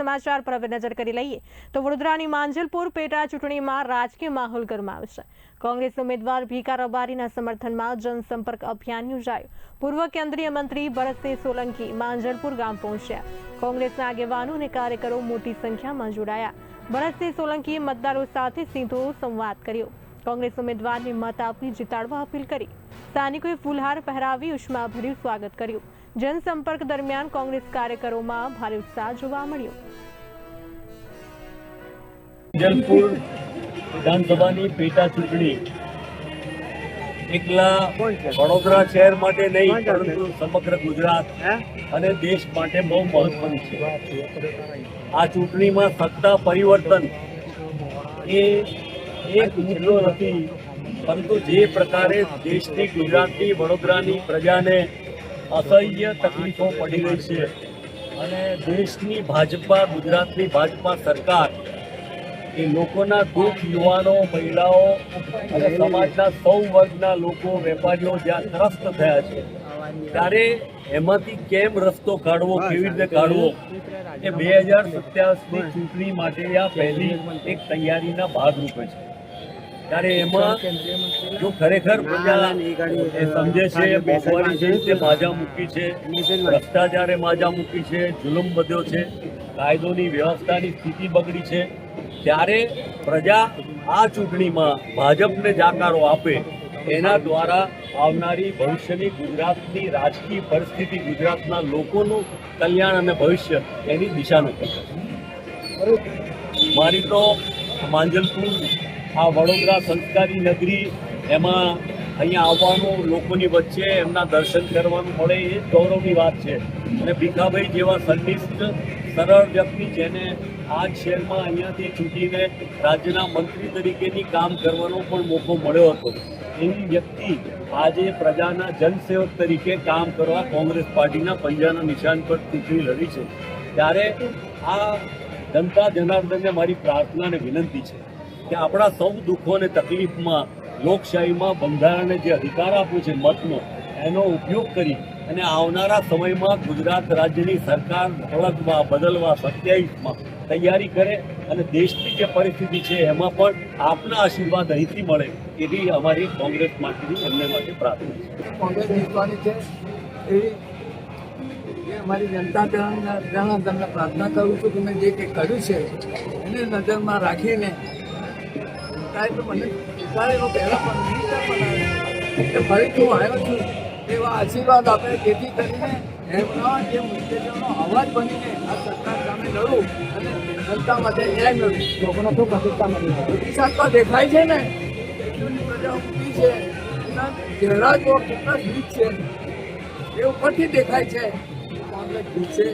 સમાચાર પર હવે નજર કરી લઈએ તો વડોદરાની માંજલપુર પેટા ચૂંટણીમાં રાજકીય માહોલ ગરમાયો છે। કોંગ્રેસ ઉમેદવાર ભીખા રબારીના સમર્થનમાં જનસંપર્ક અભિયાન યોજાયું। પૂર્વ કેન્દ્રીય મંત્રી ભરતસિંહ સોલંકી માંજલપુર ગામ પહોંચ્યા। કોંગ્રેસના આગેવાનો અને કાર્યકરો મોટી સંખ્યામાં જોડાયા। ભરતસિંહ સોલંકીએ મતદારો સાથે સીધો સંવાદ કર્યો। કોંગ્રેસ ઉમેદવારને મત આપી જીતાડવા અપીલ કરી। સ્થાનિકોએ ફૂલહાર પહેરાવી ઉષ્માભર્યું સ્વાગત કર્યું। जनसंपर्क दरमियान कांग्रेस कार्यकरों में भारी उत्साह जोवा मळ्यो। जलपुर विधानसभा पेटा चूंटणी एकला वडोदरा शहर माटे नहीं परंतु समग्र गुजरात अने देश माटे बहु महत्वनी छे। आ चूंटणी में सत्ता परिवर्तन ए एक मुद्दो नथी, परंतु जे प्रकारे देशनी गुजरातनी वडोदरानी प्रजाने असह्य तकलीफों पड़ी रही है अने देशनी भाजपा गुजरातनी भाजपा सरकार ए लोकोना दुख युवानों महिलाओं अने समाजना सौ वर्गना लोको वेपारीओ ज्यां त्रस्त थया छे त्यारे एमांथी केम रस्तो काढवो केवी रीते काढवो ए 2027 ની ચૂંટણી માટે આ પહેલી એક તૈયારીના ભાગરૂપે છે। ત્યારે એમાં જો ખરેખર પ્રજા સમજે છે મોંઘવારી જે રીતે માજા મૂકી છે, ભ્રષ્ટાચારે માજા મૂકી છે, જુલમ વધ્યો છે, કાયદોની વ્યવસ્થાની સ્થિતિ બગડી છે, ત્યારે પ્રજા આ ચૂંટણીમાં ભાજપને જાકારો આપે એના દ્વારા આવનારી ભવિષ્યની ગુજરાતની રાજકીય પરિસ્થિતિ, ગુજરાતના લોકોનું કલ્યાણ અને ભવિષ્ય એની દિશા નક્કી કરશે। મારી તો માંજલપુર આ વડોદરા સંસ્કારી નગરી એમાં અહીંયા આવવાનું, લોકોની વચ્ચે એમના દર્શન કરવાનું મળે એ ગૌરવની વાત છે। અને ભીખાભાઈ જેવા સંનિષ્ઠ સરળ વ્યક્તિ જેને આ શહેરમાં અહીંયાથી ચૂંટીને રાજ્યના મંત્રી તરીકેની કામ કરવાનો પણ મોકો મળ્યો હતો, એવી વ્યક્તિ આજે પ્રજાના જનસેવક તરીકે કામ કરવા કોંગ્રેસ પાર્ટીના પંજાના નિશાન પર ચૂંટણી લડી છે। ત્યારે આ જનતા જનાર્દનને મારી પ્રાર્થના અને વિનંતી છે કે આપણા સૌ દુઃખો અને તકલીફમાં લોકશાહીમાં બંધારણે જે અધિકાર આપ્યો છે મતનો, એનો ઉપયોગ કરી અને આવનારા સમયમાં ગુજરાત રાજ્યની સરકાર ઓળખવા, બદલવા 27માં તૈયારી કરે અને દેશની જે પરિસ્થિતિ છે એમાં પણ આપના આશીર્વાદ અહીંથી મળે એવી અમારી કોંગ્રેસ માટેની એમને માટે પ્રાર્થના છે। કોંગ્રેસ જીતવાની છે એવી અમારી જનતા જનાર્દનને પ્રાર્થના કરું છું કે મેં જે કંઈ કર્યું છે એને નજરમાં રાખીને તો મને એનો પહેલાં પણ મિનિસ્ટર બનાવ્યો કે ફરીથી હું આવ્યો છું એવા આશીર્વાદ આપે, જેથી કરીને એમના જે મુદ્દેઓનો અવાજ બનીને આ સરકાર સામે લડું અને જનતા માટે ન્યાય મેળવું। લોકોનો શું પ્રતિષ્ઠા મળી પ્રતિસાદ તો દેખાય છે ને, એટલી પ્રજા ઉભી છે, એના ચહેરા જો કેટલા સ્વીટ છે એ ઉપરથી દેખાય છે। કોંગ્રેસ જીતશે